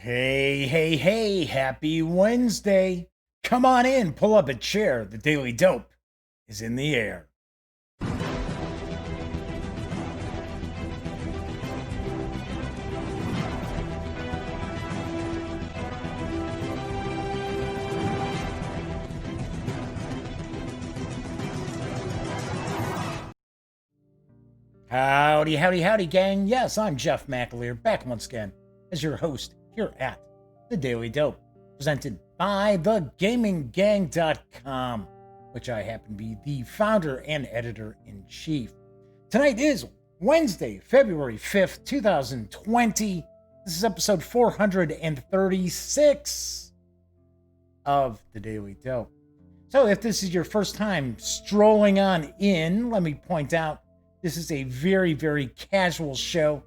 Hey, happy Wednesday. Come on in, pull up a chair. The Daily Dope is in the air. Howdy, gang. Yes, I'm Jeff McAleer, back once again as your host here at The Daily Dope, presented by thegaminggang.com, which I happen to be the founder and editor-in-chief. Tonight is Wednesday, February 5th, 2020. This is episode 436 of The Daily Dope. So if this is your first time strolling on in, let me point out this is a very, very casual show.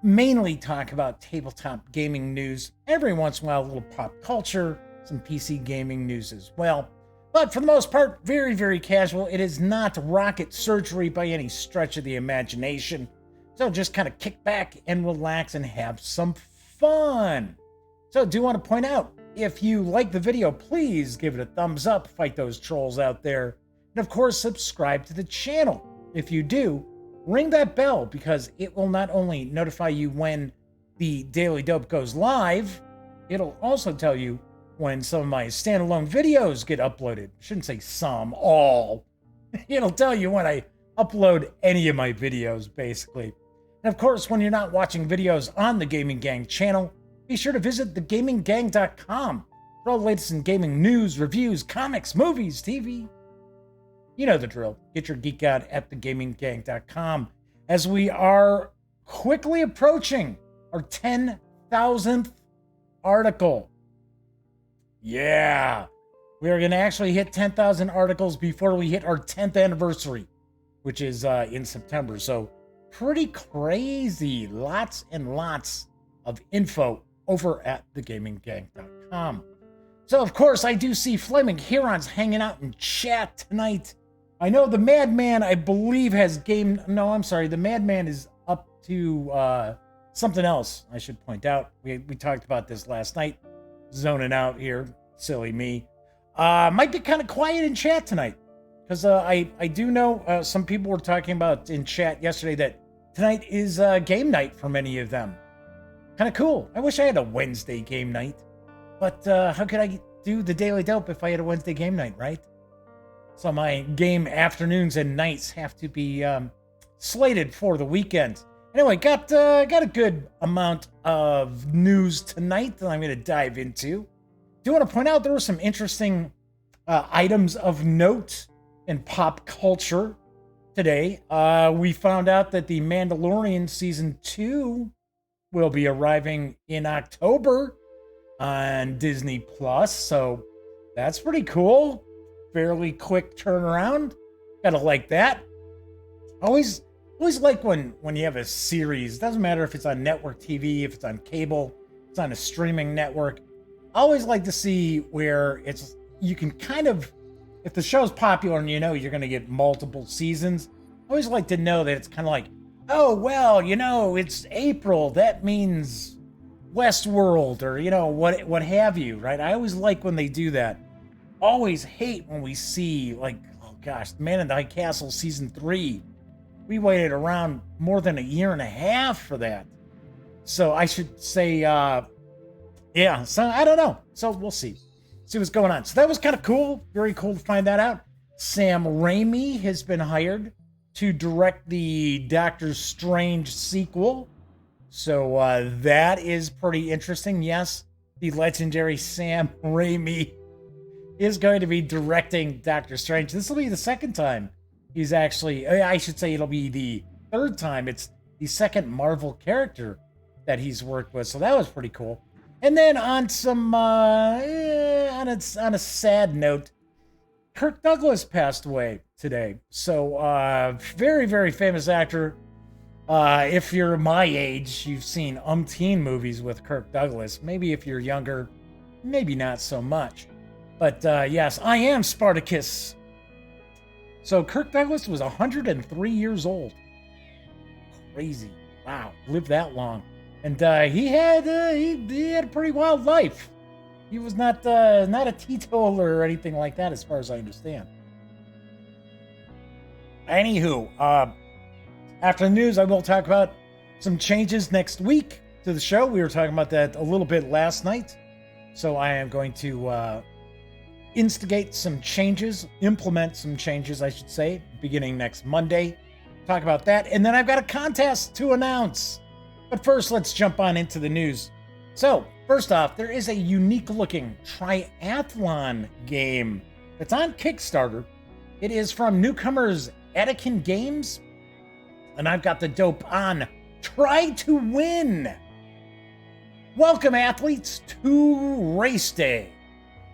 Mainly talk about tabletop gaming news. Every once in a while, a little pop culture, some PC gaming news as well. But for the most part, very, very casual. It is not rocket surgery by any stretch of the imagination. So just kind of kick back and relax and have some fun. So I do want to point out, if you like the video, please give it a thumbs up, fight those trolls out there. And of course, subscribe to the channel. If you do, ring that bell because it will not only notify you when the Daily Dope goes live, it'll also tell you when some of my standalone videos get uploaded. I shouldn't say some, all. It'll tell you when I upload any of my videos, basically. And of course, when you're not watching videos on the Gaming Gang channel, be sure to visit thegaminggang.com for all the latest in gaming news, reviews, comics, movies, TV. You know the drill. Get your geek out at thegaminggang.com as we are quickly approaching our 10,000th article. Yeah, we are going to actually hit 10,000 articles before we hit our 10th anniversary, which is in September. So pretty crazy. Lots and lots of info over at thegaminggang.com. So, of course, I do see Flaming Herons hanging out in chat tonight. I know the Madman, I believe, has game... No, I'm sorry. The Madman is up to something else, I should point out. We talked about this last night. Zoning out here. Silly me. Might be kind of quiet in chat tonight. Because I do know some people were talking about in chat yesterday that tonight is game night for many of them. Kind of cool. I wish I had a Wednesday game night. But how could I do the Daily Dope if I had a Wednesday game night, right? So my game afternoons and nights have to be slated for the weekend. Anyway, got a good amount of news tonight that I'm going to dive into. Do want to point out there were some interesting items of note in pop culture today. We found out that The Mandalorian Season 2 will be arriving in October on Disney Plus, so that's pretty cool. Fairly quick turnaround. Gotta like that. Always like when you have a series. Doesn't matter if it's on network TV, if it's on cable, it's on a streaming network. I always like to see where you can kind of, if the show's popular and you know you're gonna get multiple seasons, I always like to know that it's kind of like, oh well, it's April. That means Westworld or what have you, right? I always like when they do that. Always hate when we see, like, oh gosh, Man in the High Castle Season 3. We waited around more than a year and a half for that. So I should say, so I don't know. So we'll see what's going on. So that was kind of cool. Very cool to find that out. Sam Raimi has been hired to direct the Doctor Strange sequel. So that is pretty interesting. Yes, the legendary Sam Raimi is going to be directing Doctor Strange. This will be the second time he's actually... I should say it'll be the third time. It's the second Marvel character that he's worked with. So that was pretty cool. And then on some... on a sad note, Kirk Douglas passed away today. So very, very famous actor. If you're my age, you've seen umpteen movies with Kirk Douglas. Maybe if you're younger, maybe not so much. But yes, I am Spartacus. So Kirk Douglas was 103 years old. Crazy. Wow, lived that long. And he had a pretty wild life. He was not a teetotaler or anything like that, as far as I understand. Anywho, after the news, I will talk about some changes next week to the show. We were talking about that a little bit last night. So I am going to instigate some changes, implement some changes, I should say, beginning next Monday. Talk about that. And then I've got a contest to announce. But first, let's jump on into the news. So, first off, there is a unique-looking triathlon game that's on Kickstarter. It is from newcomers Atikin Games, and I've got the dope on Try to Win. Welcome, athletes, to Race Day.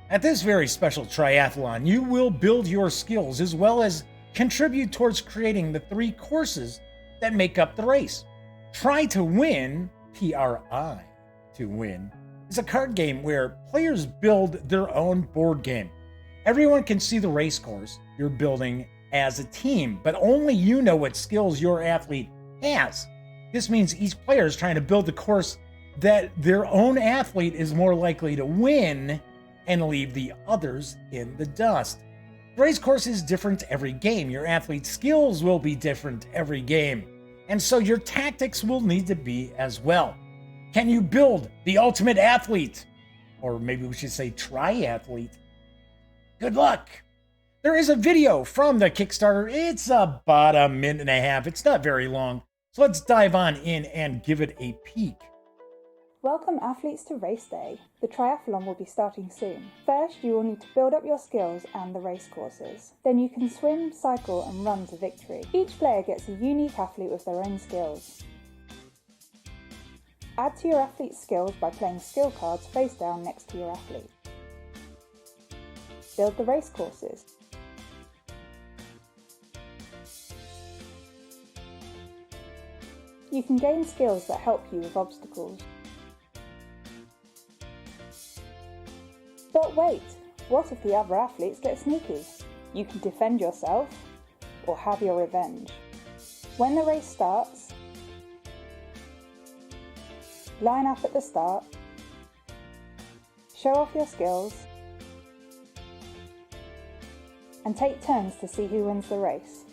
At this very special triathlon, you will build your skills as well as contribute towards creating the 3 courses that make up the race. Try to Win, P-R-I, to win, is a card game where players build their own board game. Everyone can see the race course you're building as a team, but only you know what skills your athlete has. This means each player is trying to build the course that their own athlete is more likely to win and leave the others in the dust. The race course is different every game. Your athlete's skills will be different every game, and so your tactics will need to be as well. Can you build the ultimate athlete? Or maybe we should say triathlete. Good luck! There is a video from the Kickstarter. It's about a minute and a half. It's not very long. So let's dive on in and give it a peek. Welcome athletes to Race Day. The triathlon will be starting soon. First, you will need to build up your skills and the race courses. Then you can swim, cycle and run to victory. Each player gets a unique athlete with their own skills. Add to your athlete's skills by playing skill cards face down next to your athlete. Build the race courses. You can gain skills that help you with obstacles. But wait, what if the other athletes get sneaky? You can defend yourself or have your revenge. When the race starts, line up at the start, show off your skills, and take turns to see who wins the race.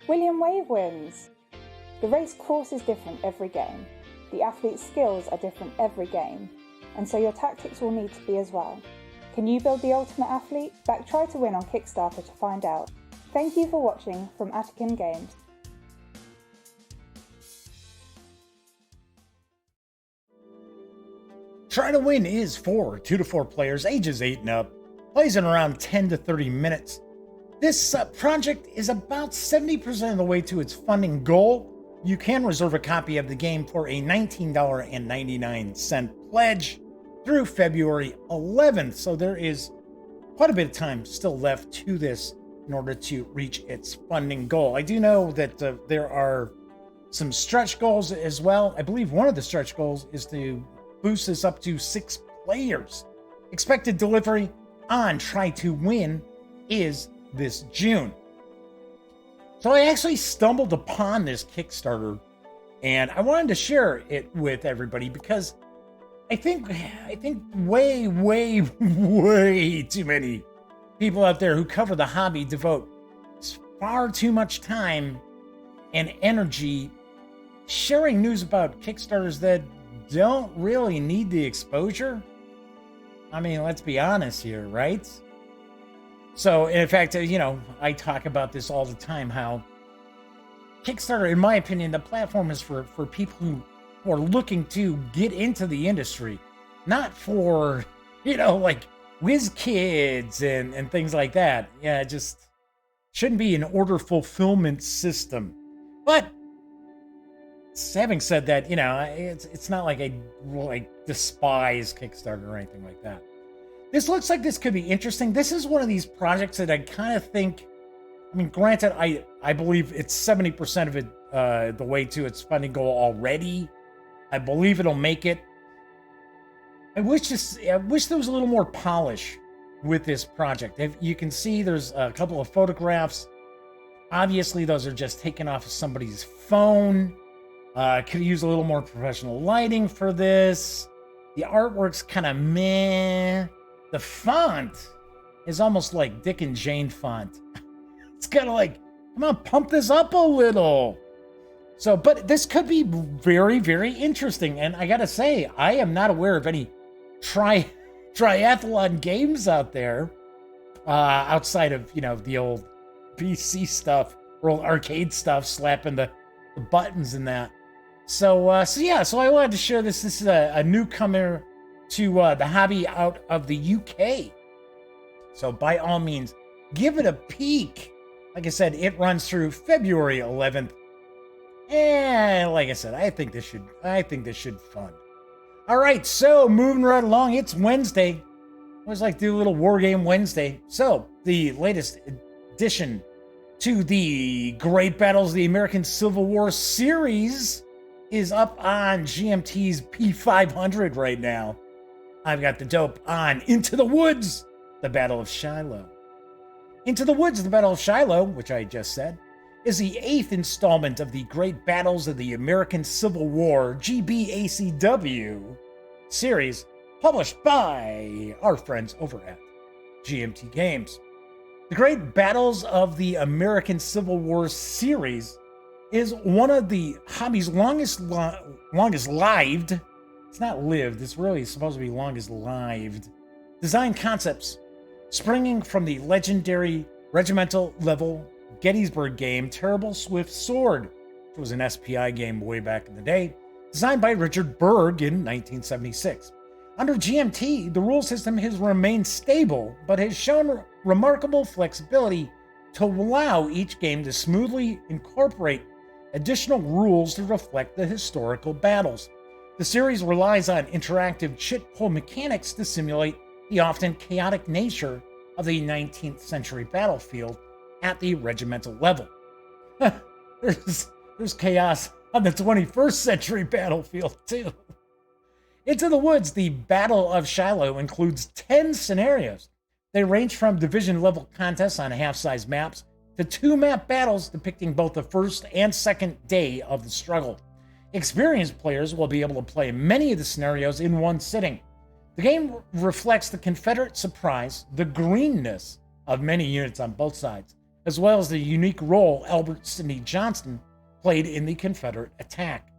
William Wave wins! The race course is different every game. The athlete's skills are different every game, and so your tactics will need to be as well. Can you build the ultimate athlete? Back Try to Win on Kickstarter to find out. Thank you for watching from Atikin Games. Try to Win is for 2 to 4 players, ages 8 and up. Plays in around 10 to 30 minutes. This project is about 70% of the way to its funding goal. You can reserve a copy of the game for a $19.99 pledge through February 11th. So there is quite a bit of time still left to this in order to reach its funding goal. I do know that there are some stretch goals as well. I believe one of the stretch goals is to boost this up to 6 players. Expected delivery on Try to Win is this June. So I actually stumbled upon this Kickstarter and I wanted to share it with everybody because I think way too many people out there who cover the hobby devote far too much time and energy sharing news about Kickstarters that don't really need the exposure. I mean, let's be honest here, right? So, in fact, I talk about this all the time, how Kickstarter, in my opinion, the platform is for people who are looking to get into the industry, not for, like whiz kids and things like that. Yeah, it just shouldn't be an order fulfillment system. But having said that, it's not like I despise Kickstarter or anything like that. This looks like this could be interesting. This is one of these projects that I kind of think, granted, I believe it's 70% of it the way to its funding goal already. I believe it'll make it. I wish there was a little more polish with this project. If you can see, there's a couple of photographs. Obviously, those are just taken off of somebody's phone. Could use a little more professional lighting for this. The artwork's kind of meh. The font is almost like Dick and Jane font. It's kind of like, come on, pump this up a little. So, but this could be very, very interesting. And I gotta say, I am not aware of any triathlon games out there outside of, the old PC stuff, or old arcade stuff, slapping the buttons and that. So I wanted to share this. This is a newcomer to the hobby out of the UK. So by all means, give it a peek. Like I said, it runs through February 11th. And like I said, I think this should fun. All right, so moving right along, it's Wednesday. I always like to do a little War Game Wednesday. So the latest addition to the Great Battles of the American Civil War series is up on GMT's P500 right now. I've got the dope on Into the Woods, the Battle of Shiloh. Into the Woods, the Battle of Shiloh, which I just said, is the 8th installment of the Great Battles of the American Civil War GBACW series, published by our friends over at GMT Games. The Great Battles of the American Civil War series is one of the hobby's longest lived. It's not lived, it's really supposed to be longest lived design concepts, springing from the legendary regimental level Gettysburg game Terrible Swift Sword, which was an SPI game way back in the day, designed by Richard Berg in 1976. Under GMT, the rule system has remained stable, but has shown remarkable flexibility to allow each game to smoothly incorporate additional rules to reflect the historical battles. The series relies on interactive chit pull mechanics to simulate the often chaotic nature of the 19th century battlefield at the regimental level. There's chaos on the 21st century battlefield too. Into the Woods, the Battle of Shiloh includes 10 scenarios. They range from division-level contests on half-size maps to 2-map battles depicting both the first and second day of the struggle. Experienced players will be able to play many of the scenarios in one sitting. The game reflects the Confederate surprise, the greenness of many units on both sides, as well as the unique role Albert Sidney Johnston played in the Confederate attack.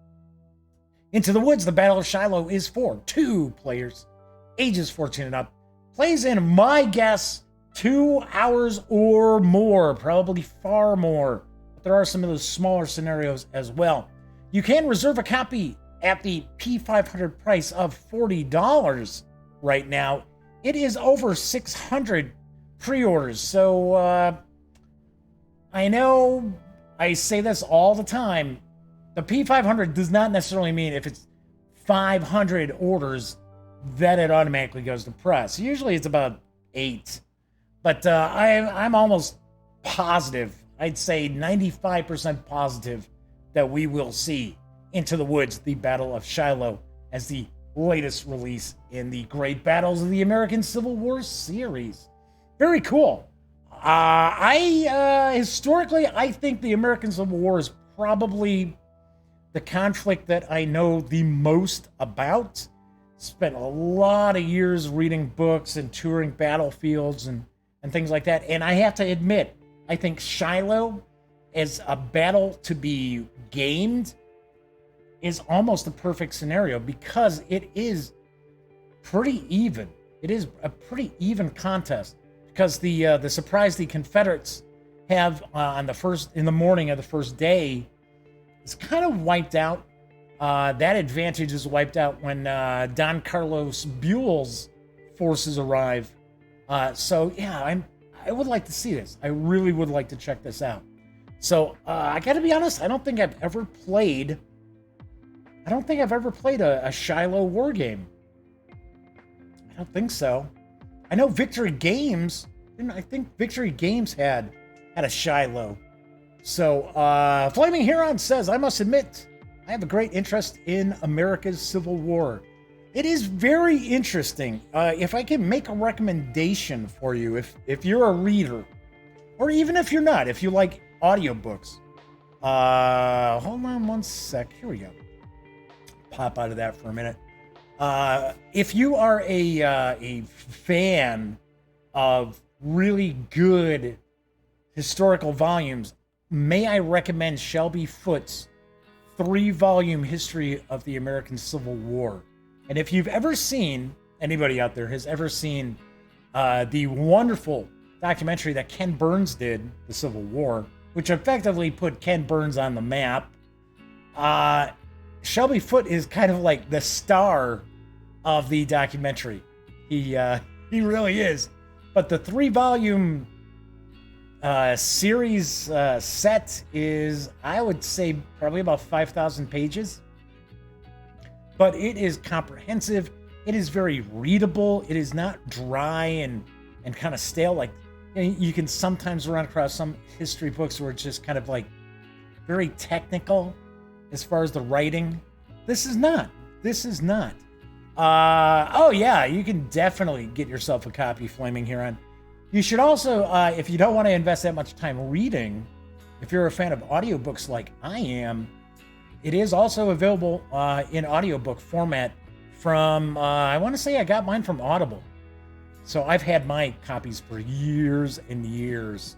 Into the Woods, the Battle of Shiloh is for 2 players, ages 14 and up, plays in, my guess, 2 hours or more, probably far more. But there are some of those smaller scenarios as well. You can reserve a copy at the P500 price of $40 right now. It is over 600 pre-orders, so I know I say this all the time. The P500 does not necessarily mean if it's 500 orders that it automatically goes to press. Usually it's about 8. But I'm almost positive, I'd say 95% positive, that we will see Into the Woods, the Battle of Shiloh, as the latest release in the Great Battles of the American Civil War series. Very cool. Historically, I think the American Civil War is probably the conflict that I know the most about. Spent a lot of years reading books and touring battlefields and things like that. And I have to admit, I think Shiloh as a battle to be gamed is almost the perfect scenario because it is pretty even. It is a pretty even contest because the surprise the Confederates have in the morning of the first day is kind of wiped out. That advantage is wiped out when Don Carlos Buell's forces arrive. So yeah, I would like to see this. I really would like to check this out. So I got to be honest. I don't think I've ever played a Shiloh war game. I don't think so. I know Victory Games. I think Victory Games had a Shiloh. So Flaming Huron says, I must admit, I have a great interest in America's Civil War. It is very interesting. If I can make a recommendation for you, if you're a reader, or even if you're not, if you like audiobooks, hold on one sec. Here we go. Pop out of that for a minute. If you are a fan of really good historical volumes, may I recommend Shelby Foote's 3-volume history of the American Civil War. And if you've ever seen, anybody out there has ever seen the wonderful documentary that Ken Burns did, The Civil War, which effectively put Ken Burns on the map, Shelby Foote is kind of like the star of the documentary. He really is. But the 3-volume series set is, I would say, probably about 5,000 pages. But it is comprehensive. It is very readable. It is not dry and kind of stale. Like, you can sometimes run across some history books where it's just kind of like very technical as far as the writing. This is not. Oh yeah, you can definitely get yourself a copy, Flaming Huron. You should also, if you don't want to invest that much time reading, if you're a fan of audiobooks like I am, it is also available in audiobook format from, I want to say I got mine from Audible. So I've had my copies for years and years.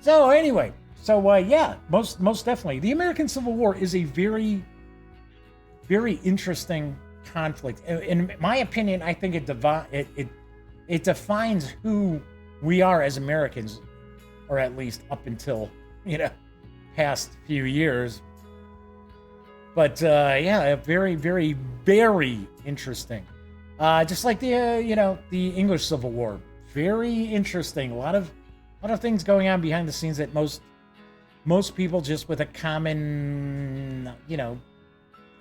So anyway, yeah, most definitely. The American Civil War is a very, very interesting conflict. In my opinion, I think it defines who we are as Americans, or at least up until, past few years. But yeah, very, very, very interesting. Just like the English Civil War, very interesting. A lot of things going on behind the scenes that most people just with a common,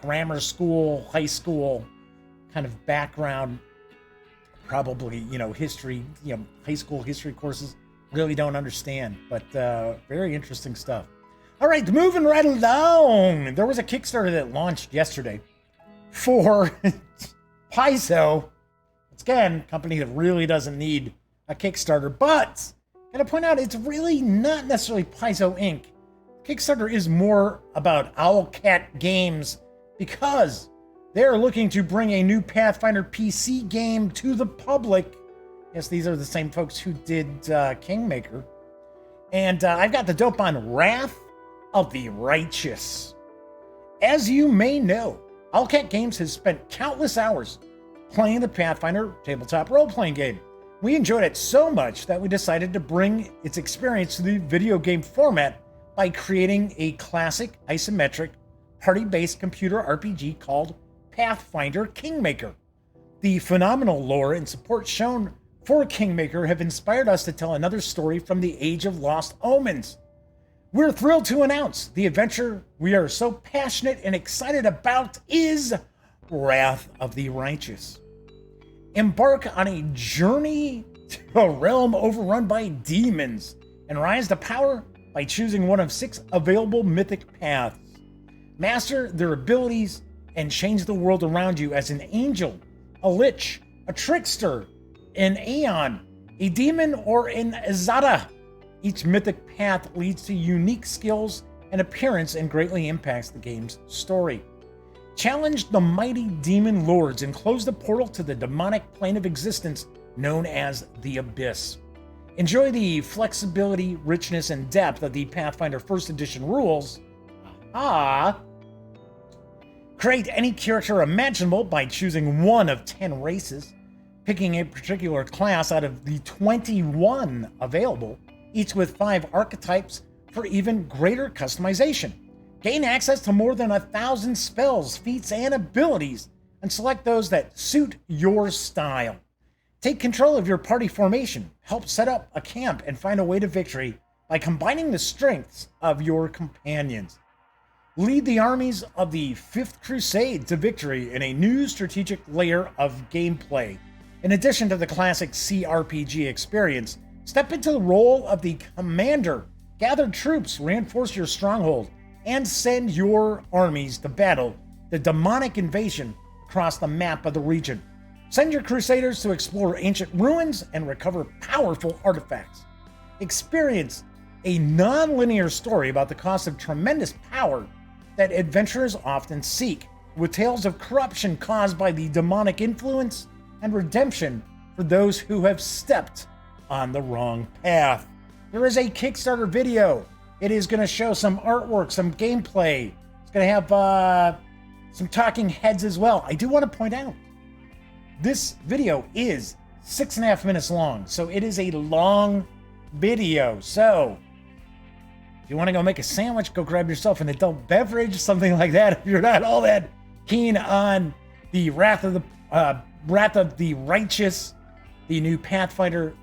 grammar school, high school kind of background, probably, history, high school history courses really don't understand. But very interesting stuff. All right, moving right along. There was a Kickstarter that launched yesterday for Paizo. It's, again, a company that really doesn't need a Kickstarter, but I'm going to point out it's really not necessarily Paizo Inc. Kickstarter is more about Owlcat Games because they're looking to bring a new Pathfinder PC game to the public. Yes, these are the same folks who did Kingmaker. And I've got the dope on Wrath of the Righteous. As you may know, Owlcat Games has spent countless hours playing the Pathfinder tabletop role-playing game. We enjoyed it so much that we decided to bring its experience to the video game format by creating a classic isometric party-based computer RPG called Pathfinder Kingmaker. The phenomenal lore and support shown for Kingmaker have inspired us to tell another story from the Age of Lost Omens. We're thrilled to announce the adventure we are so passionate and excited about is Wrath of the Righteous. Embark on a journey to a realm overrun by demons and rise to power by choosing one of 6 available mythic paths. Master their abilities and change the world around you as an angel, a lich, a trickster, an aeon, a demon, or an azada. Each mythic path leads to unique skills and appearance and greatly impacts the game's story. Challenge the mighty demon lords and close the portal to the demonic plane of existence known as the Abyss. Enjoy the flexibility, richness, and depth of the Pathfinder First Edition rules. Create any character imaginable by choosing one of 10 races, picking a particular class out of the 21 available, each with 5 archetypes for even greater customization. Gain access to more than 1,000 spells, feats, and abilities, and select those that suit your style. Take control of your party formation, help set up a camp, and find a way to victory by combining the strengths of your companions. Lead the armies of the Fifth Crusade to victory in a new strategic layer of gameplay. In addition to the classic CRPG experience, step into the role of the commander, gather troops, reinforce your stronghold, and send your armies to battle the demonic invasion across the map of the region. Send your Crusaders to explore ancient ruins and recover powerful artifacts. Experience a non-linear story about the cost of tremendous power that adventurers often seek, with tales of corruption caused by the demonic influence and redemption for those who have stepped on the wrong path. There is a Kickstarter video. It is going to show some artwork, some gameplay. It's going to have some talking heads as well. I do want to point out, this video is 6.5 minutes long, so it is a long video. So if you want to go make a sandwich, go grab yourself an adult beverage, something like that. If you're not all that keen on the Wrath of the Righteous, the new Pathfinder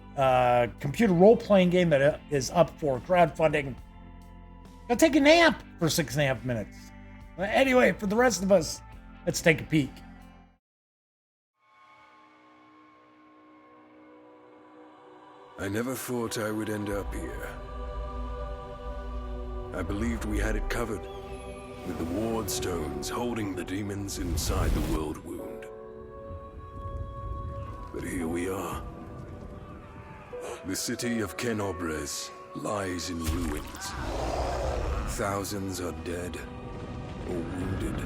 computer role-playing game that is up for crowdfunding, go take a nap for 6.5 minutes. Anyway, for the rest of us, let's take a peek. I never thought I would end up here. I believed we had it covered, with the ward stones holding the demons inside the world wound. But here we are. The city of Kenobres lies in ruins. Thousands are dead or wounded.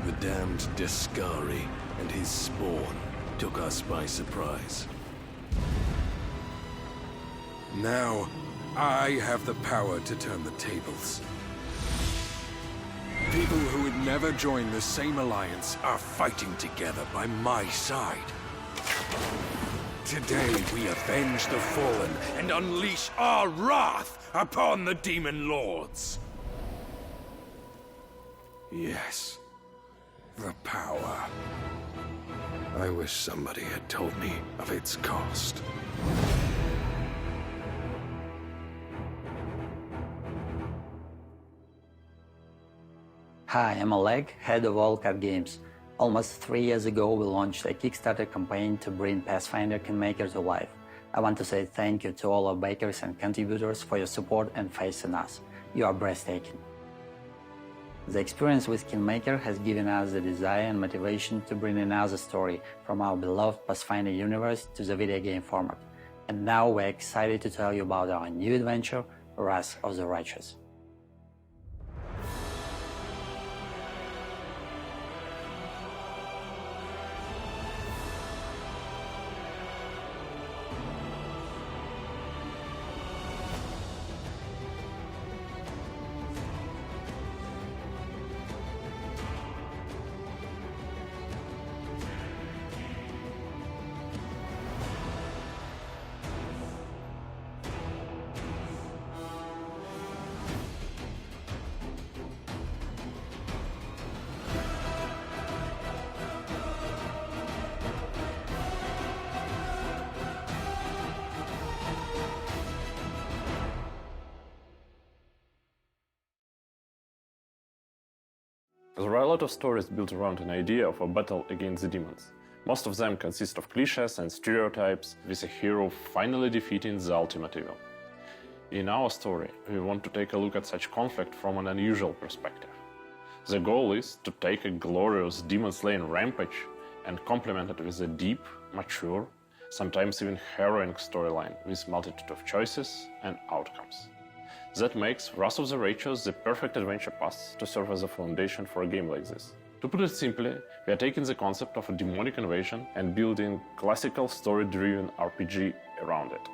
The damned Descari and his spawn took us by surprise. Now, I have the power to turn the tables. People who would never join the same alliance are fighting together by my side. Today we avenge the fallen and unleash our wrath upon the demon lords. Yes, the power. I wish somebody had told me of its cost. Hi, I'm Oleg, head of Atikin Games. Almost 3 years ago, we launched a Kickstarter campaign to bring Pathfinder Kingmaker to life. I want to say thank you to all our backers and contributors for your support and faith in us. You are breathtaking. The experience with Kingmaker has given us the desire and motivation to bring another story from our beloved Pathfinder universe to the video game format. And now we're excited to tell you about our new adventure, Wrath of the Righteous. There are a lot of stories built around an idea of a battle against the demons. Most of them consist of cliches and stereotypes, with a hero finally defeating the ultimate evil. In our story, we want to take a look at such conflict from an unusual perspective. The goal is to take a glorious demon-slaying rampage and complement it with a deep, mature, sometimes even harrowing storyline with multitude of choices and outcomes. That makes Wrath of the Righteous the perfect adventure path to serve as a foundation for a game like this. To put it simply, we are taking the concept of a demonic invasion and building classical story-driven RPG around it.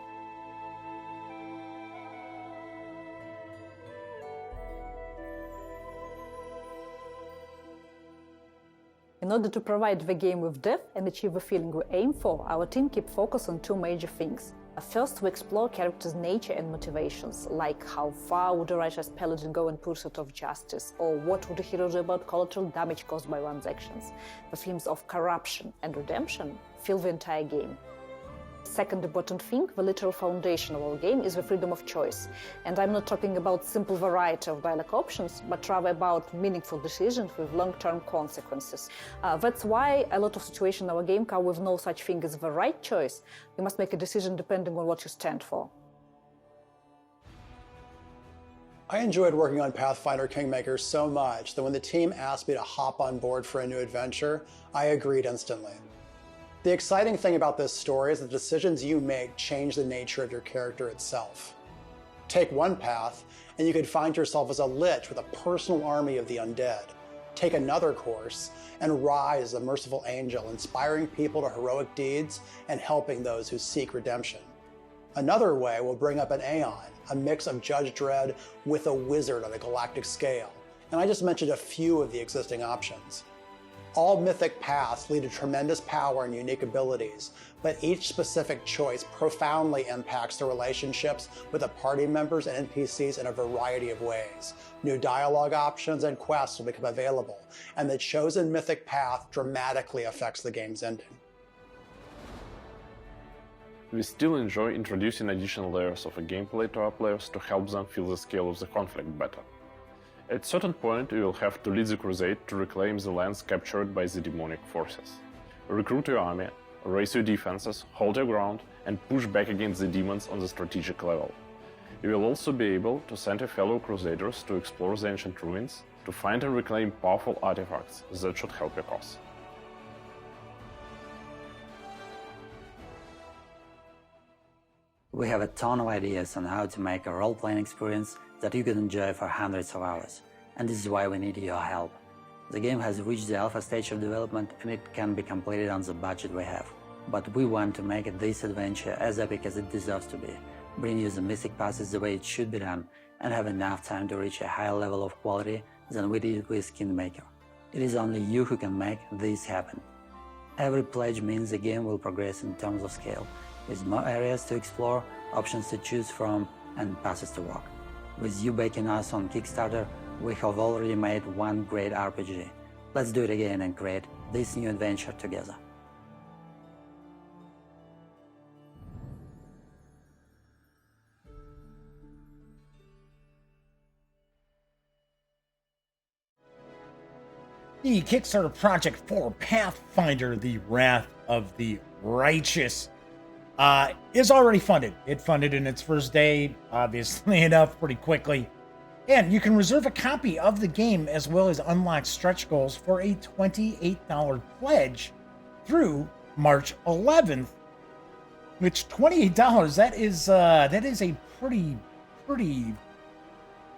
In order to provide the game with depth and achieve the feeling we aim for, our team keeps focus on two major things. First, we explore characters' nature and motivations, like how far would a righteous paladin go in pursuit of justice, or what would a hero do about collateral damage caused by one's actions. The themes of corruption and redemption fill the entire game. Second important thing, the literal foundation of our game is the freedom of choice. And I'm not talking about simple variety of dialogue options, but rather about meaningful decisions with long-term consequences. That's why a lot of situations in our game come with no such thing as the right choice. You must make a decision depending on what you stand for. I enjoyed working on Pathfinder Kingmaker so much that when the team asked me to hop on board for a new adventure, I agreed instantly. The exciting thing about this story is the decisions you make change the nature of your character itself. Take one path, and you could find yourself as a lich with a personal army of the undead. Take another course, and rise as a merciful angel, inspiring people to heroic deeds and helping those who seek redemption. Another way will bring up an Aeon, a mix of Judge Dredd with a wizard on a galactic scale, and I just mentioned a few of the existing options. All mythic paths lead to tremendous power and unique abilities, but each specific choice profoundly impacts the relationships with the party members and NPCs in a variety of ways. New dialogue options and quests will become available, and the chosen mythic path dramatically affects the game's ending. We still enjoy introducing additional layers of a gameplay to our players to help them feel the scale of the conflict better. At a certain point, you will have to lead the crusade to reclaim the lands captured by the demonic forces. Recruit your army, raise your defenses, hold your ground, and push back against the demons on the strategic level. You will also be able to send your fellow crusaders to explore the ancient ruins, to find and reclaim powerful artifacts that should help your cause. We have a ton of ideas on how to make a role-playing experience that you can enjoy for hundreds of hours, and this is why we need your help. The game has reached the alpha stage of development and it can be completed on the budget we have. But we want to make this adventure as epic as it deserves to be, bring you the mystic passes the way it should be done, and have enough time to reach a higher level of quality than we did with Kingmaker. It is only you who can make this happen. Every pledge means the game will progress in terms of scale, with more areas to explore, options to choose from, and passes to walk. With you backing us on Kickstarter, we have already made one great RPG. Let's do it again and create this new adventure together. The Kickstarter project for Pathfinder, the Wrath of the Righteous, is already funded. It funded in its first day, obviously enough, pretty quickly. And you can reserve a copy of the game as well as unlock stretch goals for a $28 pledge through March 11th. Which $28, that is a pretty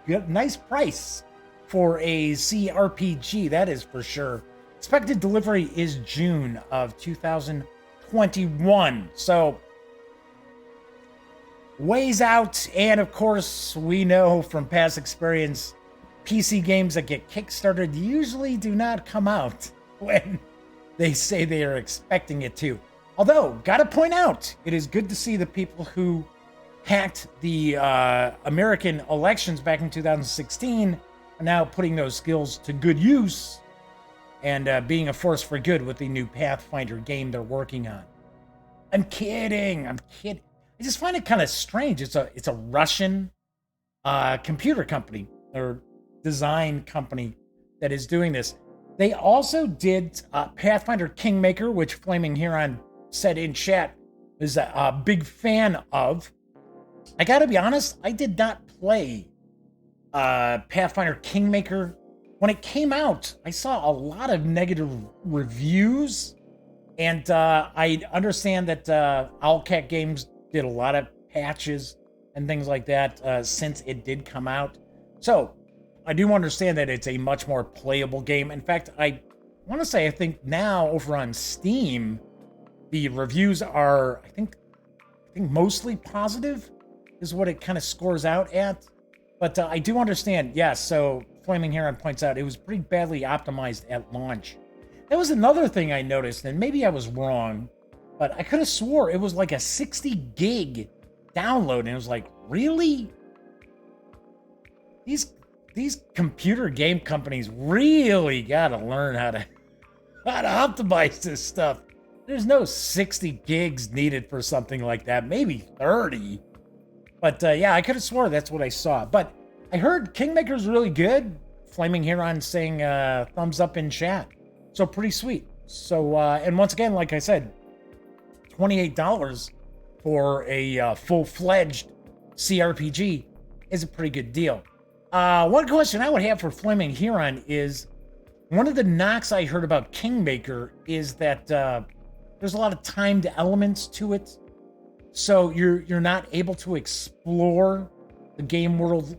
good, nice price for a CRPG, that is for sure. Expected delivery is June of 2021. So ways out, and of course, we know from past experience, PC games that get kickstarted usually do not come out when they say they are expecting it to. Although, gotta point out, it is good to see the people who hacked the American elections back in 2016 are now putting those skills to good use and being a force for good with the new Pathfinder game they're working on. I'm kidding. I just find it kind of strange. It's a Russian computer company or design company that is doing this. They also did Pathfinder Kingmaker, which Flaming Huron said in chat is a big fan of. I gotta be honest, I did not play Pathfinder Kingmaker. When it came out, I saw a lot of negative reviews, and I understand that Owlcat Games did a lot of patches and things like that since it did come out. So I do understand that it's a much more playable game. In fact, I want to say I think now over on Steam, the reviews are I think mostly positive is what it kind of scores out at. But I do understand, yes. So Flaming Heron points out it was pretty badly optimized at launch. That was another thing I noticed, and maybe I was wrong, but I could have swore it was like a 60 gig download, and it was like, really? These computer game companies really gotta learn how to optimize this stuff. There's no 60 gigs needed for something like that, maybe 30. But yeah, I could have swore that's what I saw. But I heard Kingmaker's really good. Flaming Huron saying thumbs up in chat. So pretty sweet. So, and once again, like I said, $28 for a full-fledged CRPG is a pretty good deal. One question I would have for Flaming Huron is, one of the knocks I heard about Kingmaker is that there's a lot of timed elements to it. So you're not able to explore the game world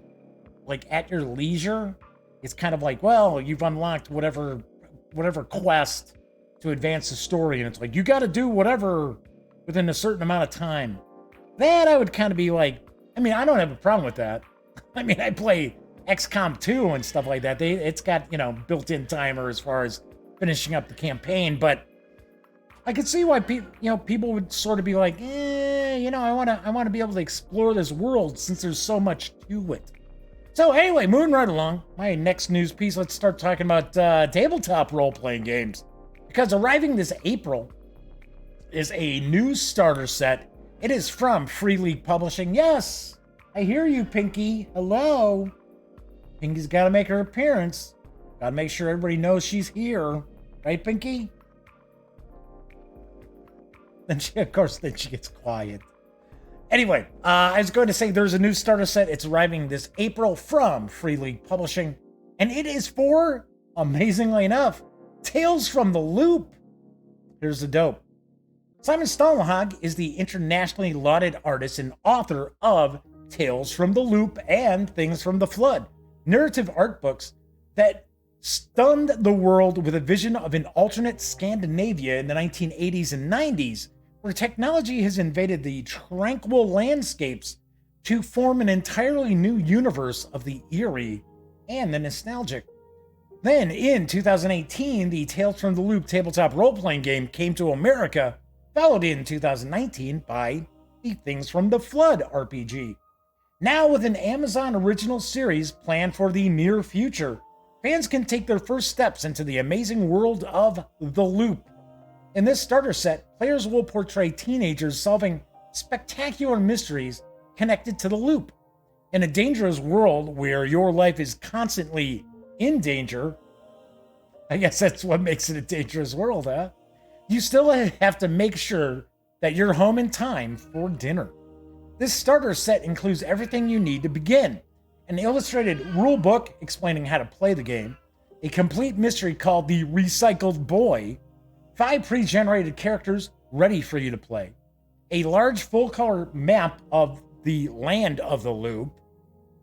like at your leisure. It's kind of like, well, you've unlocked whatever quest to advance the story, and it's like you got to do whatever within a certain amount of time. That I would kind of be like, I mean, I don't have a problem with that. I mean, I play XCOM 2 and stuff like that. It's got, built-in timer as far as finishing up the campaign, but I could see why people would sort of be like, I want to be able to explore this world since there's so much to it. So anyway, moving right along, my next news piece, let's start talking about tabletop role-playing games. Because arriving this April is a new starter set. It is from Free League Publishing. Yes, I hear you, Pinky. Hello. Pinky's got to make her appearance. Got to make sure everybody knows she's here. Right, Pinky? Then she gets quiet. Anyway, I was going to say there's a new starter set. It's arriving this April from Free League Publishing. And it is for, amazingly enough, Tales from the Loop. Here's the dope. Simon Stålhag is the internationally lauded artist and author of Tales from the Loop and Things from the Flood, narrative art books that stunned the world with a vision of an alternate Scandinavia in the 1980s and 90s, where technology has invaded the tranquil landscapes to form an entirely new universe of the eerie and the nostalgic. Then, in 2018, the Tales from the Loop tabletop role-playing game came to America, followed in 2019 by the Things from the Flood RPG. Now, with an Amazon original series planned for the near future, fans can take their first steps into the amazing world of The Loop. In this starter set, players will portray teenagers solving spectacular mysteries connected to the loop. In a dangerous world where your life is constantly in danger, I guess that's what makes it a dangerous world, huh? You still have to make sure that you're home in time for dinner. This starter set includes everything you need to begin: an illustrated rule book explaining how to play the game, a complete mystery called The Recycled Boy, 5 pre-generated characters ready for you to play, a large full-color map of the land of the loop,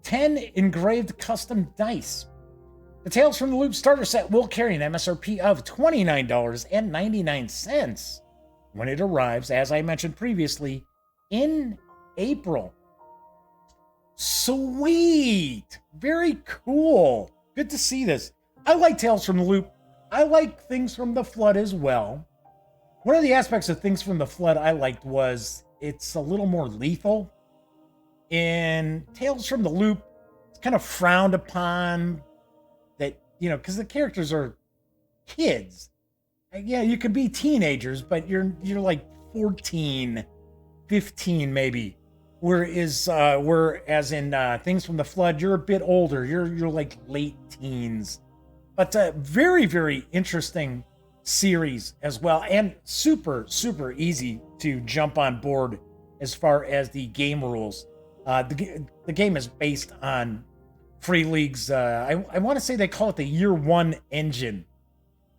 10 engraved custom dice. The Tales from the Loop starter set will carry an MSRP of $29.99 when it arrives, as I mentioned previously, in April. Sweet! Very cool. Good to see this. I like Tales from the Loop. I like Things from the Flood as well. One of the aspects of Things from the Flood I liked was it's a little more lethal. In Tales from the Loop, it's kind of frowned upon that, because the characters are kids. Yeah, you could be teenagers, but you're like 14, 15 maybe. Whereas in Things from the Flood, you're a bit older. You're like late teens. But very, very interesting series as well, and super, super easy to jump on board as far as the game rules. The game is based on Free League's, I want to say they call it the Year One engine.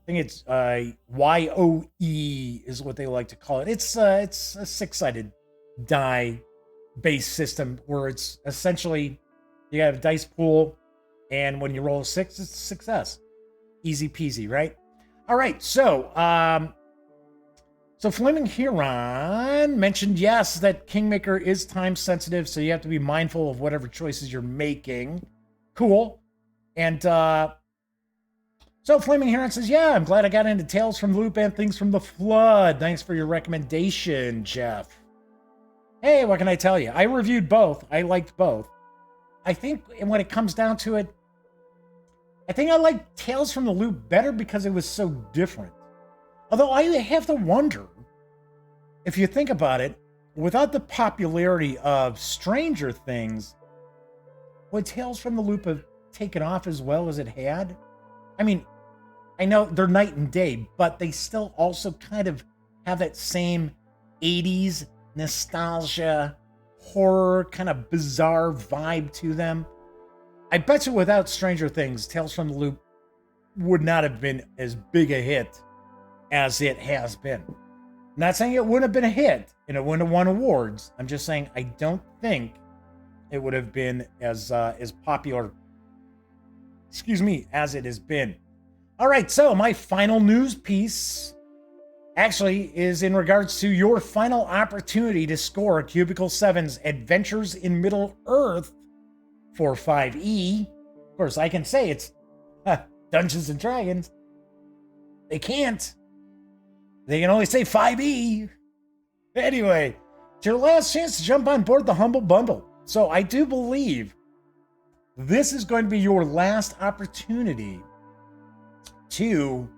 I think it's YOE is what they like to call it. It's a 6-sided die-based system where it's essentially you have a dice pool, and when you roll a 6, it's a success. Easy peasy, right? All right, so Flaming Huron mentioned, yes, that Kingmaker is time sensitive, so you have to be mindful of whatever choices you're making. Cool. And so Flaming Huron says, yeah, I'm glad I got into Tales from the Loop and Things from the Flood. Thanks for your recommendation, Jeff. Hey, what can I tell you? I reviewed both. I liked both. I think when it comes down to it, I think I like Tales from the Loop better because it was so different. Although I have to wonder, if you think about it, without the popularity of Stranger Things, would Tales from the Loop have taken off as well as it had? I mean, I know they're night and day, but they still also kind of have that same 80s nostalgia, horror, kind of bizarre vibe to them. I bet you without Stranger Things, Tales from the Loop would not have been as big a hit as it has been. I'm not saying it wouldn't have been a hit and it wouldn't have won awards. I'm just saying I don't think it would have been as popular, as it has been. All right, so my final news piece actually is in regards to your final opportunity to score Cubicle 7's Adventures in Middle-earth for 5e. Of course, I can say it's Dungeons and Dragons. They can't. They can only say 5e. Anyway, it's your last chance to jump on board the Humble Bundle. So I do believe this is going to be your last opportunity to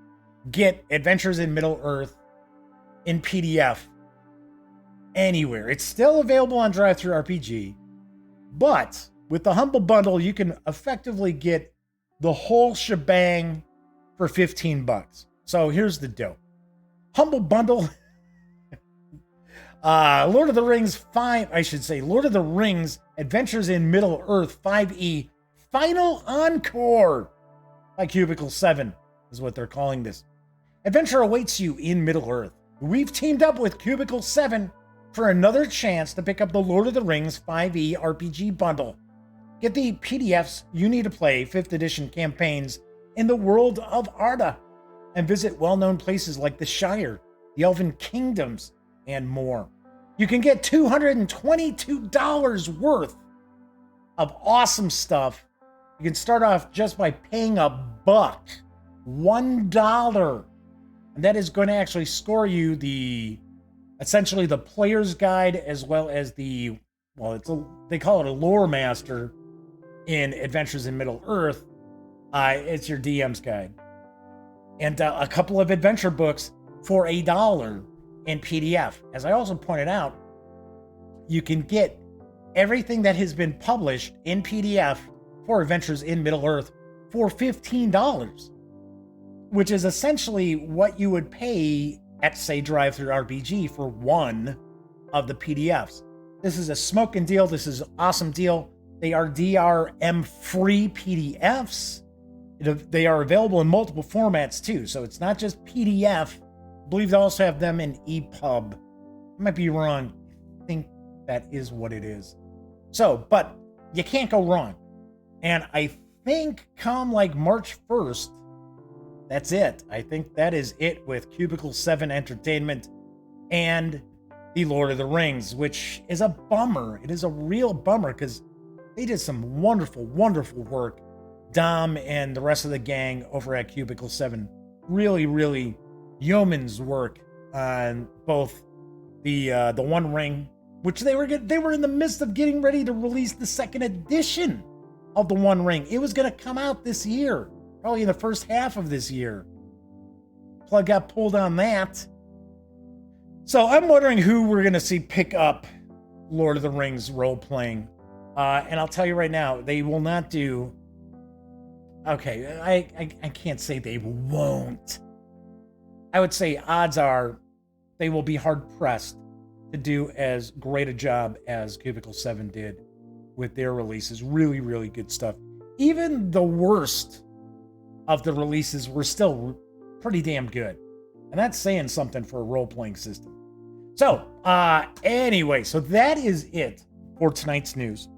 get Adventures in Middle-earth in PDF anywhere. It's still available on DriveThruRPG, but with the Humble Bundle, you can effectively get the whole shebang for $15. So here's the dope. Humble Bundle, Lord of the Rings Adventures in Middle-earth 5e Final Encore by Cubicle 7 is what they're calling this. Adventure awaits you in Middle-earth. We've teamed up with Cubicle 7 for another chance to pick up the Lord of the Rings 5e RPG bundle. Get the PDFs you need to play 5th edition campaigns in the world of Arda and visit well-known places like the Shire, the Elven Kingdoms, and more. You can get $222 worth of awesome stuff. You can start off just by paying $1, $1. And that is going to actually score you essentially the player's guide as well as they call it a lore master in Adventures in Middle-earth. It's your DM's guide. And a couple of adventure books for $1 in PDF. As I also pointed out, you can get everything that has been published in PDF for Adventures in Middle-earth for $15. Which is essentially what you would pay at, say, DriveThruRPG for one of the PDFs. This is a smoking deal. This is an awesome deal. They are DRM-free PDFs. They are available in multiple formats, too. So it's not just PDF. I believe they also have them in EPUB. I might be wrong. I think that is what it is. So, but you can't go wrong. And I think come like March 1st, that's it. I think that is it with Cubicle 7 Entertainment and The Lord of the Rings, which is a bummer. It is a real bummer because they did some wonderful, wonderful work. Dom and the rest of the gang over at Cubicle 7 really, really yeoman's work on both the One Ring, which they were in the midst of getting ready to release the second edition of the One Ring. It was going to come out this year. Probably in the first half of this year. Plug got pulled on that. So I'm wondering who we're going to see pick up Lord of the Rings role-playing. And I'll tell you right now, they will not do... Okay, I can't say they won't. I would say odds are they will be hard-pressed to do as great a job as Cubicle 7 did with their releases. Really, really good stuff. Even the worst of the releases were still pretty damn good. And that's saying something for a role-playing system. So, anyway, so that is it for tonight's news.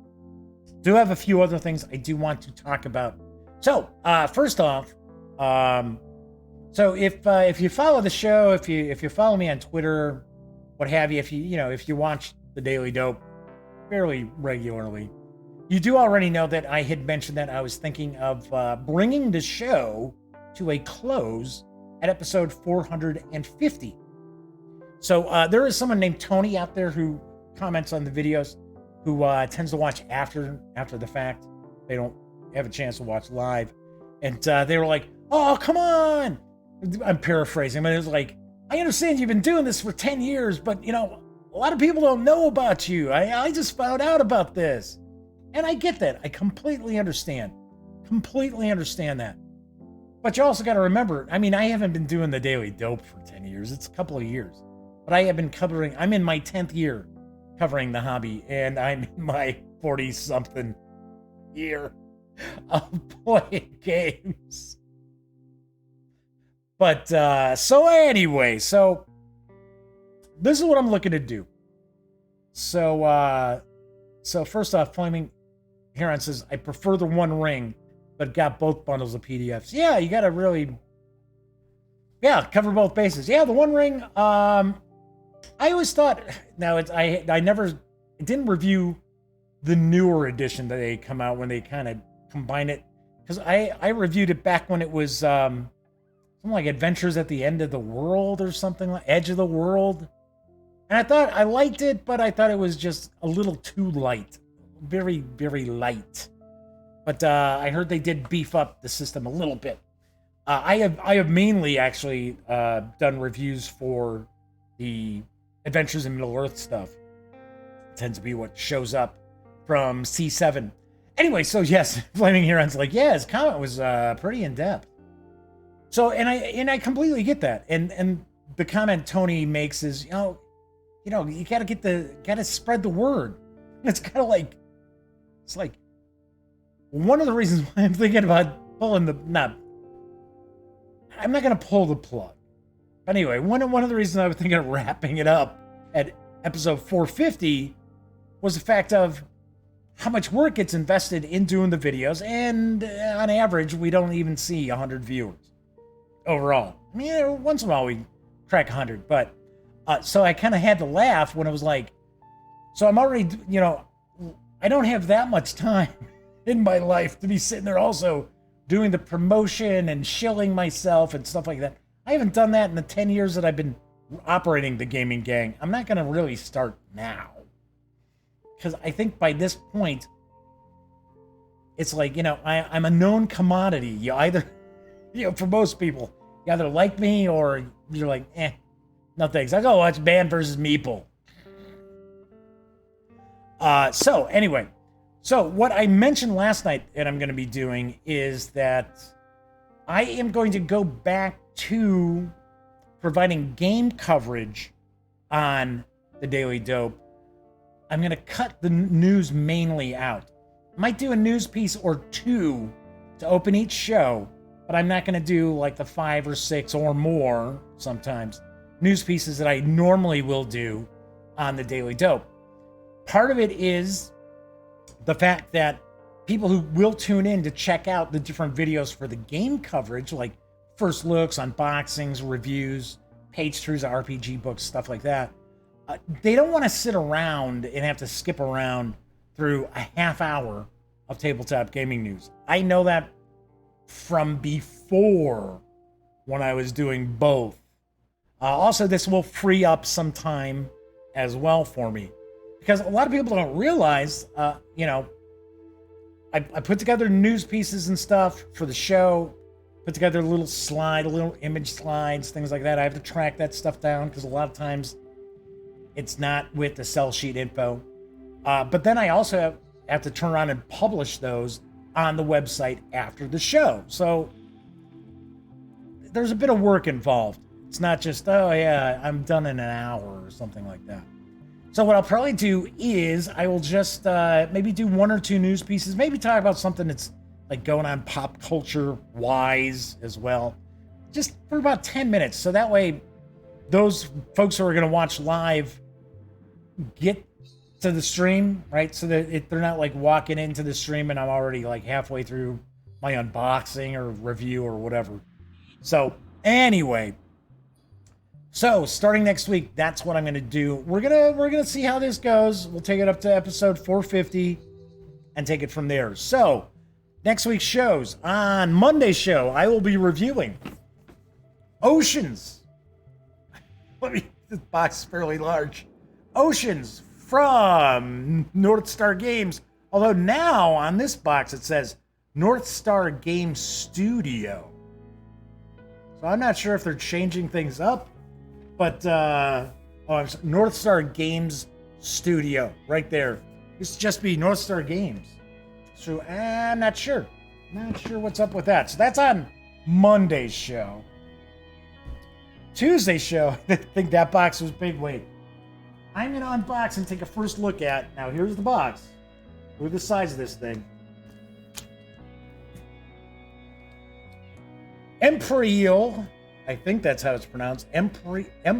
Do have a few other things I do want to talk about. So, first off, so if you follow the show, if you follow me on Twitter, what have you, if you watch the Daily Dope fairly regularly, you do already know that I had mentioned that I was thinking of bringing the show to a close at episode 450. So there is someone named Tony out there who comments on the videos, who tends to watch after the fact. They don't have a chance to watch live. And they were like, oh, come on. I'm paraphrasing, but it was like, I understand you've been doing this for 10 years, but, a lot of people don't know about you. I just found out about this. And I get that. I completely understand. Completely understand that. But you also got to remember, I haven't been doing the Daily Dope for 10 years. It's a couple of years. But I'm in my 10th year covering the hobby, and I'm in my 40-something year of playing games. But so anyway, so this is what I'm looking to do. So first off, Flaming Heron says, I prefer the One Ring, but got both bundles of PDFs. Yeah, you gotta really, cover both bases. Yeah, the One Ring, I always thought, now I didn't review the newer edition that they come out when they kind of combine it, because I reviewed it back when it was something like Adventures at the End of the World or something like Edge of the World. And I thought I liked it, but I thought it was just a little too light. Very, very light. But I heard they did beef up the system a little bit. I have mainly actually done reviews for the Adventures in Middle-earth stuff. It tends to be what shows up from C7. Anyway, so yes, Flaming Heron's like, yeah, his comment was pretty in-depth. So, and I completely get that. And the comment Tony makes is, you know, you gotta spread the word. It's kind of like, it's like one of the reasons why I'm thinking about pulling I'm not gonna pull the plug. Anyway, one of the reasons I was thinking of wrapping it up at episode 450 was the fact of how much work gets invested in doing the videos, and on average, we don't even see 100 viewers overall. I mean, once in a while we crack 100, but so I kind of had to laugh when it was like, so I'm already, I don't have that much time in my life to be sitting there also doing the promotion and shilling myself and stuff like that. I haven't done that in the 10 years that I've been operating the gaming gang. I'm not going to really start now. Because I think by this point, it's like, I'm a known commodity. You either, for most people, you either like me or you're like, no thanks. I go watch Band versus Meeple. So anyway, so what I mentioned last night that I'm going to be doing is that I am going to go back to providing game coverage on the Daily Dope. I'm going to cut the news mainly out. I might do a news piece or two to open each show, but I'm not going to do like the 5 or 6 or more sometimes news pieces that I normally will do on the Daily Dope. Part of it is the fact that people who will tune in to check out the different videos for the game coverage, like first looks, unboxings, reviews, page throughs of RPG books, stuff like that, they don't want to sit around and have to skip around through a half hour of tabletop gaming news. I know that from before when I was doing both. Also, this will free up some time as well for me. Because a lot of people don't realize, I put together news pieces and stuff for the show, put together a little image slides, things like that. I have to track that stuff down because a lot of times it's not with the sell sheet info. But then I also have to turn around and publish those on the website after the show. So there's a bit of work involved. It's not just, I'm done in an hour or something like that. So what I'll probably do is I will just maybe do 1 or 2 news pieces, maybe talk about something that's like going on pop culture wise as well, just for about 10 minutes. So that way those folks who are going to watch live get to the stream, right? So that they're not like walking into the stream and I'm already like halfway through my unboxing or review or whatever. So anyway, so starting next week, that's what I'm going to do. We're gonna see how this goes. We'll take it up to episode 450 and take it from there. So next week's shows. On Monday's show, I will be reviewing Oceans. This box is fairly large. Oceans from North Star Games. Although now on this box it says North Star Games Studio. So I'm not sure if they're changing things up. But, I'm sorry, North Star Games Studio, right there. This would just be North Star Games. So I'm not sure. Not sure what's up with that. So that's on Monday's show. Tuesday's show, I think that box was big. Wait. I'm going to unbox and take a first look at. Now, here's the box. Look at the size of this thing. Imperial, I think that's how it's pronounced. Imperial?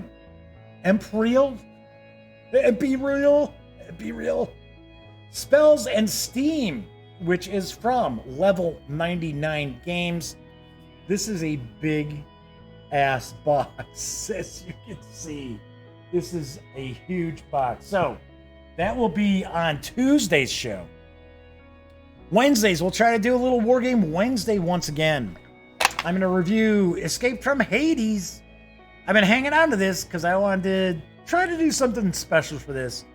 Spells and Steam, which is from Level 99 Games. This is a big ass box, as you can see. This is a huge box. So that will be on Tuesday's show. Wednesdays, we'll try to do a little Wargame Wednesday once again. I'm going to review Escape from Hades. I've been hanging on to this because I wanted to try to do something special for this.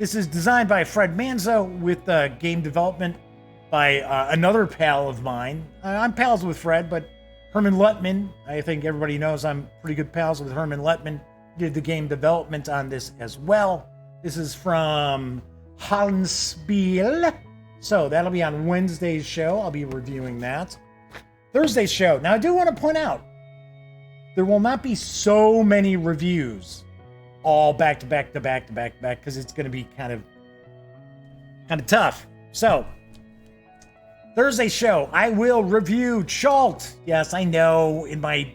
This is designed by Fred Manzo with game development by another pal of mine. I'm pals with Fred, but Herman Lutman, I think everybody knows I'm pretty good pals with Herman Lutman, did the game development on this as well. This is from Hallenspiel. So that'll be on Wednesday's show. I'll be reviewing that. Thursday's show. Now, I do want to point out, there will not be so many reviews all back to back because it's going to be kind of tough. So, Thursday's show, I will review Chalt. Yes, I know. In my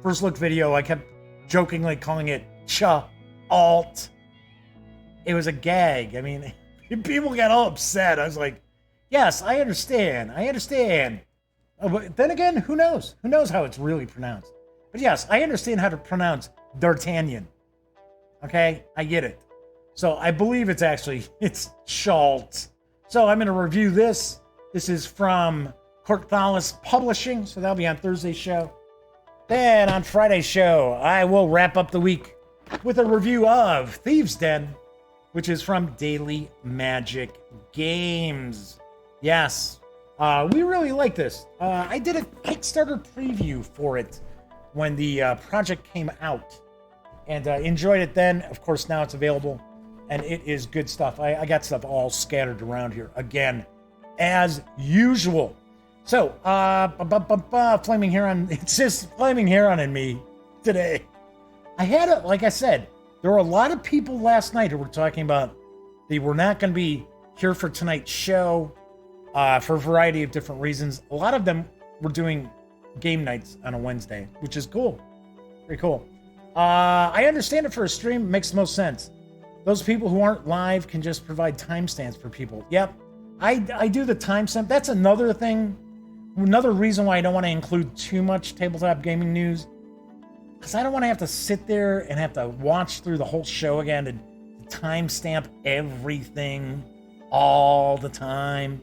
first look video, I kept jokingly calling it Cha-alt. It was a gag. I mean, people got all upset. I was like, yes, I understand. But then again, who knows? Who knows how it's really pronounced? But yes, I understand how to pronounce D'Artagnan. Okay? I get it. So I believe it's Chalt. So I'm going to review this. This is from Corthalis Publishing. So that'll be on Thursday's show. Then on Friday's show, I will wrap up the week with a review of Thieves' Den, which is from Daily Magic Games. Yes. We really like this. I did a Kickstarter preview for it when the project came out and enjoyed it then. Of course, now it's available and it is good stuff. I got stuff all scattered around here again, as usual. So, Flaming Heron, it's just Flaming Heron and me today. Like I said, there were a lot of people last night who were talking about they were not going to be here for tonight's show. For a variety of different reasons. A lot of them were doing game nights on a Wednesday, which is cool. Very cool. I understand it for a stream. It makes the most sense. Those people who aren't live can just provide timestamps for people. Yep. I do the timestamp. That's another thing. Another reason why I don't want to include too much tabletop gaming news. Because I don't want to have to sit there and have to watch through the whole show again and timestamp everything all the time.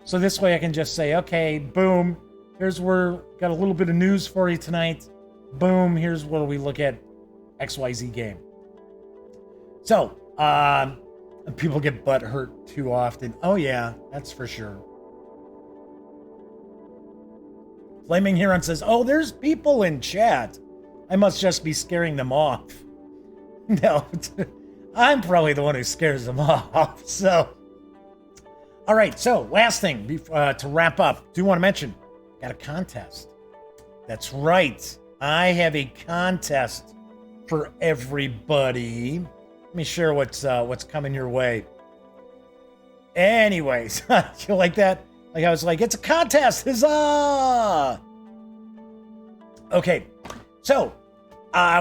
So this way I can just say, okay, boom, here's where, got a little bit of news for you tonight. Boom, here's where we look at XYZ game. So, people get butt hurt too often. Oh yeah, that's for sure. Flaming Heron says, oh, there's people in chat. I must just be scaring them off. No, I'm probably the one who scares them off, so... All right, so last thing to wrap up, do want to mention, got a contest. That's right. I have a contest for everybody. Let me share what's coming your way. Anyways, you like that? Like I was like, it's a contest, huzzah! Okay, so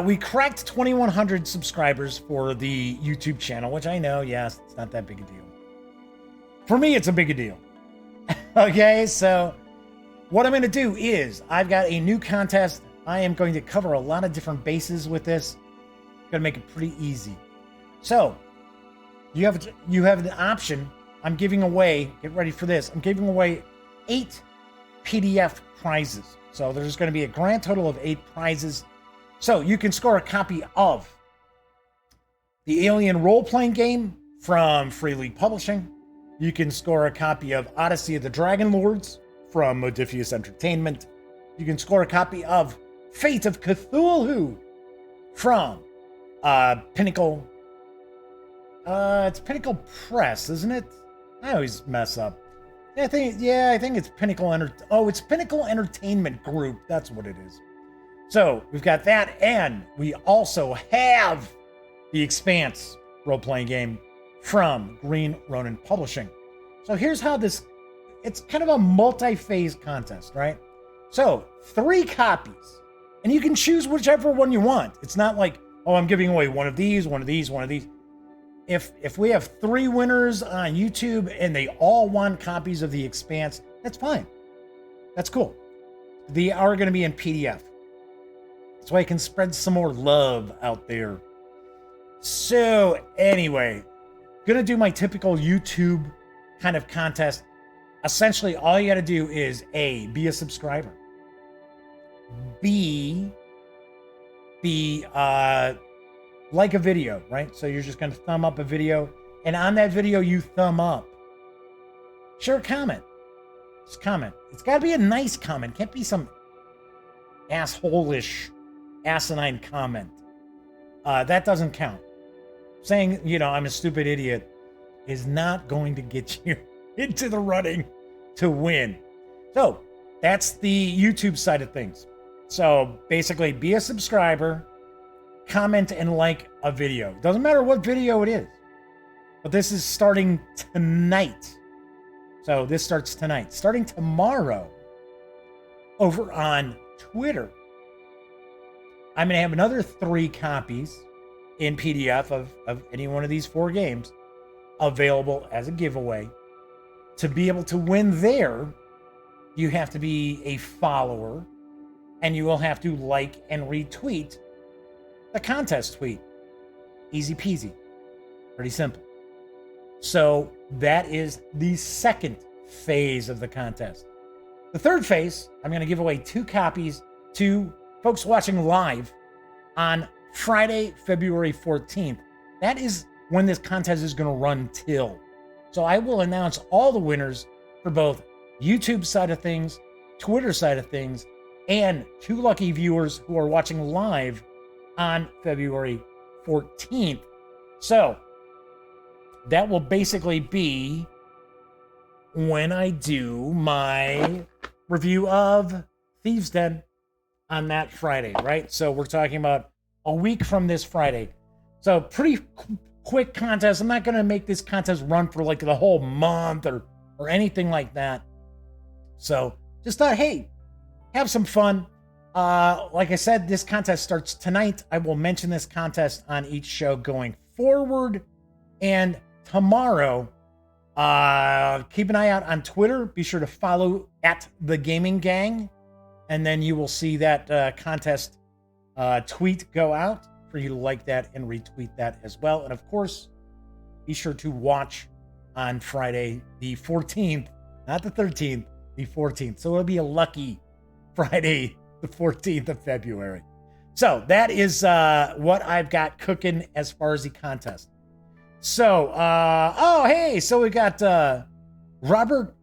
we cracked 2,100 subscribers for the YouTube channel, which I know, yes, it's not that big a deal. For me, it's a big deal. Okay, so what I'm going to do is I've got a new contest. I am going to cover a lot of different bases with this. I'm going to make it pretty easy. So you have an option. I'm giving away, get ready for this, I'm giving away 8 PDF prizes. So there's going to be a grand total of 8 prizes. So you can score a copy of the Alien role-playing game from Free League Publishing. You can score a copy of Odyssey of the Dragon Lords from Modiphius Entertainment. You can score a copy of Fate of Cthulhu from Pinnacle. It's Pinnacle Press, isn't it? I always mess up. I think it's Pinnacle it's Pinnacle Entertainment Group. That's what it is. So we've got that, and we also have The Expanse role-playing game from Green Ronin Publishing. So here's how it's kind of a multi-phase contest, right? So 3 copies, and you can choose whichever one you want. It's not like, oh, I'm giving away one of these, one of these, one of these. If we have 3 winners on YouTube and they all want copies of The Expanse, that's fine. That's cool. They are going to be in PDF. So I can spread some more love out there. So anyway, going to do my typical YouTube kind of contest. Essentially, all you got to do is A, be a subscriber. B, like a video, right? So you're just going to thumb up a video, and on that video you thumb up. Share a comment. Just comment. It's got to be a nice comment. Can't be some asshole-ish, asinine comment. That doesn't count. Saying, I'm a stupid idiot is not going to get you into the running to win. So that's the YouTube side of things. So basically, be a subscriber, comment and like a video. Doesn't matter what video it is. But this is starting tonight. So this starts tonight. Starting tomorrow, over on Twitter, I'm going to have another 3 copies in PDF of any one of these 4 games available as a giveaway. To be able to win there, you have to be a follower, and you will have to like and retweet the contest tweet. Easy peasy. Pretty simple. So that is the second phase of the contest. The third phase, I'm going to give away 2 copies to folks watching live on Friday, February 14th. That is when this contest is going to run till. So I will announce all the winners for both YouTube side of things, Twitter side of things, and 2 lucky viewers who are watching live on February 14th. So that will basically be when I do my review of Thieves' Den on that Friday, right? So we're talking about a week from this Friday. So pretty quick contest. I'm not going to make this contest run for like the whole month or anything like that. So just thought, hey, have some fun. Like I said, this contest starts tonight. I will mention this contest on each show going forward. And tomorrow, keep an eye out on Twitter. Be sure to follow @thegaminggang. And then you will see that contest tweet go out for you to like that and retweet that as well. And of course, be sure to watch on Friday the 14th, not the 13th, the 14th. So it'll be a lucky Friday, the 14th of February. So that is what I've got cooking as far as the contest. So, so we got Robert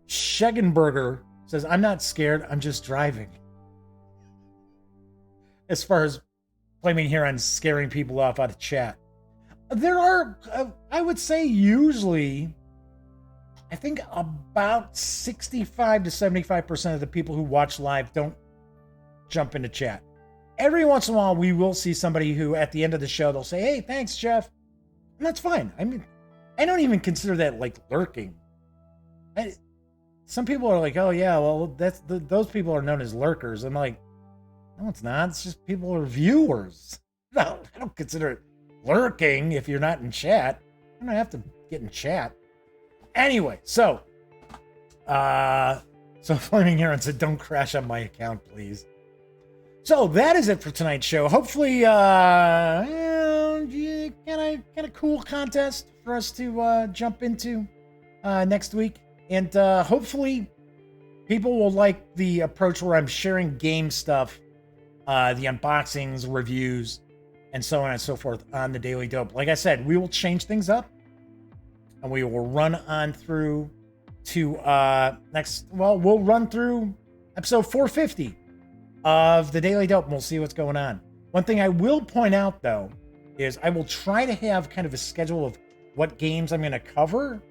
Schegenberger says, I'm not scared, I'm just driving. As far as claiming here on scaring people off out of chat. There are, I would say usually, I think about 65 to 75% of the people who watch live don't jump into chat. Every once in a while, we will see somebody who at the end of the show, they'll say, hey, thanks, Jeff. And that's fine. I mean, I don't even consider that like lurking. Some people are like, oh yeah, well, those people are known as lurkers. I'm like, no, it's not. It's just people are viewers. No, I don't consider it lurking if you're not in chat. I don't have to get in chat. Anyway, so Flaming Heron said, don't crash on my account, please. So that is it for tonight's show. Hopefully, kind of cool contest for us to jump into next week. And hopefully people will like the approach where I'm sharing game stuff, the unboxings, reviews, and so on and so forth on the Daily Dope. Like I said, we will change things up, and we will run on through to we'll run through episode 450 of the Daily Dope, and we'll see what's going on. One thing I will point out, though, is I will try to have kind of a schedule of what games I'm going to cover.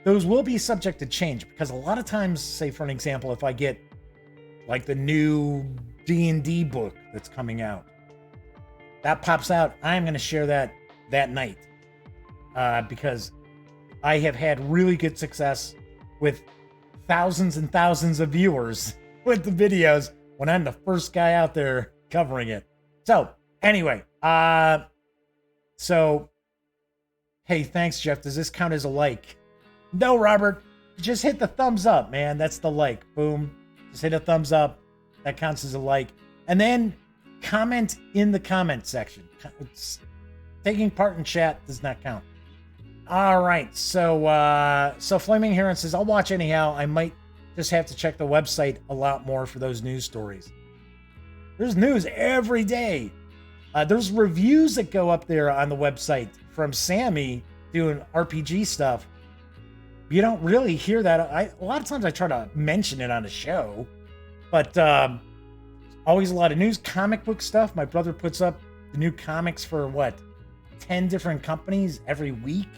Those will be subject to change, because a lot of times, say for an example, if I get like the new D&D book that's coming out, that pops out, I'm going to share that night, because I have had really good success with thousands and thousands of viewers with the videos when I'm the first guy out there covering it. So anyway, hey, thanks, Jeff. Does this count as a like? No, Robert. Just hit the thumbs up, man. That's the like. Boom. Just hit a thumbs up. That counts as a like. And then comment in the comment section. Taking part in chat does not count. All right. So Flaming Heron says, I'll watch anyhow. I might just have to check the website a lot more for those news stories. There's news every day. There's reviews that go up there on the website from Sammy doing RPG stuff. You don't really hear that. A lot of times I try to mention it on the show, but always a lot of news, comic book stuff. My brother puts up the new comics for 10 different companies every week.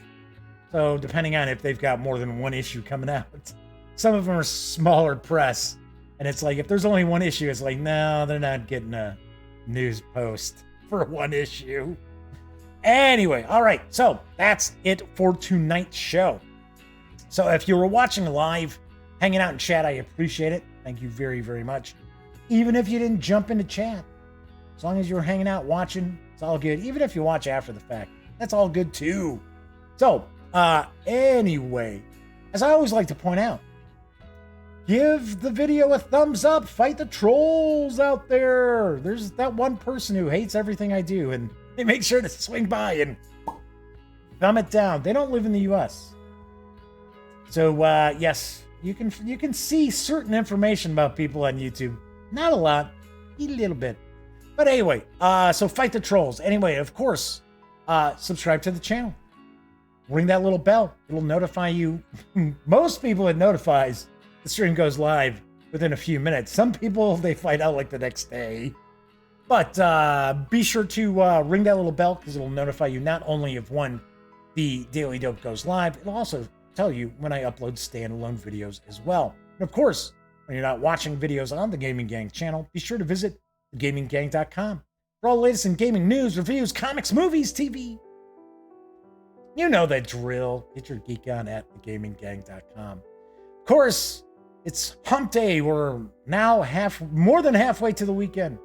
So depending on if they've got more than one issue coming out, some of them are smaller press, and it's like if there's only one issue, it's like no, they're not getting a news post for one issue. Anyway, all right, so that's it for tonight's show. So if you were watching live, hanging out in chat, I appreciate it. Thank you very, very much. Even if you didn't jump into chat, as long as you were hanging out, watching, it's all good. Even if you watch after the fact, that's all good too. So, anyway, as I always like to point out, give the video a thumbs up. Fight the trolls out there. There's that one person who hates everything I do, and they make sure to swing by and thumb it down. They don't live in the U.S. So, yes, you can see certain information about people on YouTube. Not a lot, a little bit. But anyway, so fight the trolls. Anyway, of course, subscribe to the channel. Ring that little bell. It'll notify you. Most people, it notifies the stream goes live within a few minutes. Some people, they find out like the next day. But be sure to ring that little bell because it'll notify you not only of when the Daily Dope goes live, it'll also tell you when I upload standalone videos as well. And of course, when you're not watching videos on the Gaming Gang channel, be sure to visit thegaminggang.com for all the latest in gaming news, reviews, comics, movies, TV. You know the drill. Get your geek on at thegaminggang.com. Of course, it's hump day. We're now more than halfway to the weekend.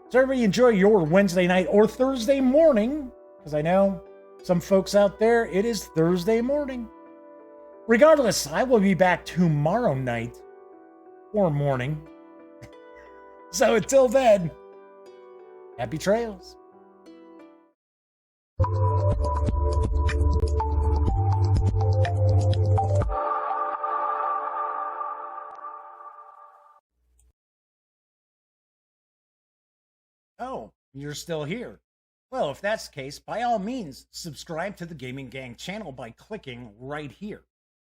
So everybody enjoy your Wednesday night or Thursday morning, because I know some folks out there, it is Thursday morning. Regardless, I will be back tomorrow night or morning. So until then, happy trails. Oh, you're still here. Well, if that's the case, by all means, subscribe to the Gaming Gang channel by clicking right here.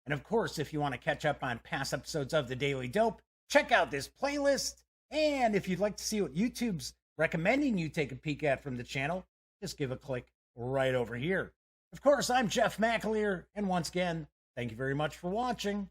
And of course, if you want to catch up on past episodes of The Daily Dope, check out this playlist. And if you'd like to see what YouTube's recommending you take a peek at from the channel, just give a click right over here. Of course, I'm Jeff McAleer, and once again, thank you very much for watching.